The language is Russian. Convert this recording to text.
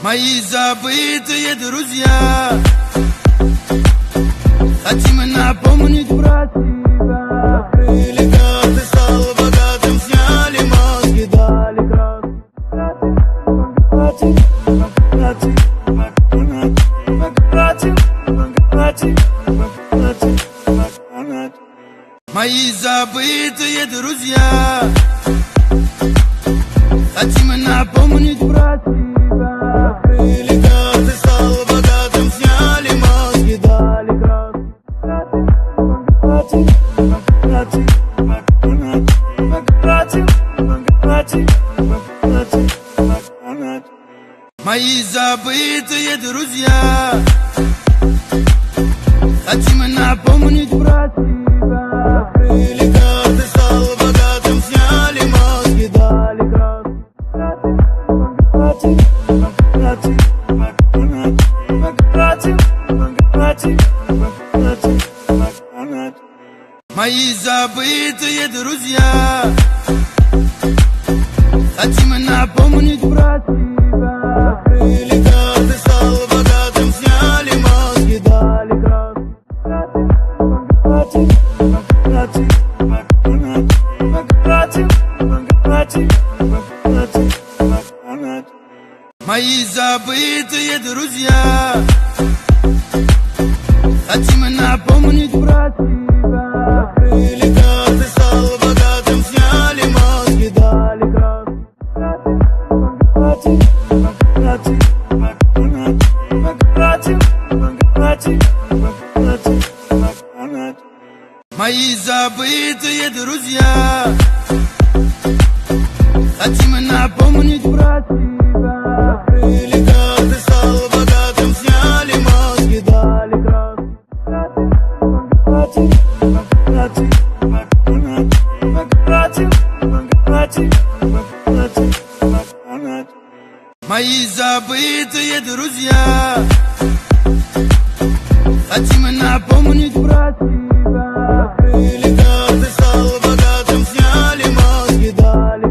Мои забытые друзья, хотим напомнить про тебя. Открыли карты, стал богатым, сняли маски, дали Мои забытые друзья, хотим напомнить про тебя. Открыли карты, стал богатым, сняли маски, дали Мои забытые друзья, хотим напомнить про тебя. Открыли карты, стал богатым, сняли маски, дали Мои забытые друзья, хотим напомнить про тебя. Открыли карты, стал богатым, сняли маски, дали Мои забытые друзья, хотим напомнить про тебя. Открыли карты, стал богатым, сняли маски, дали Мои забытые друзья, хотим напомнить про тебя. Открыли карты, стал богатым, сняли маски, дали Мои забытые друзья, хотим напомнить про тебя. Открыли карты, стал богатым, сняли маски, дали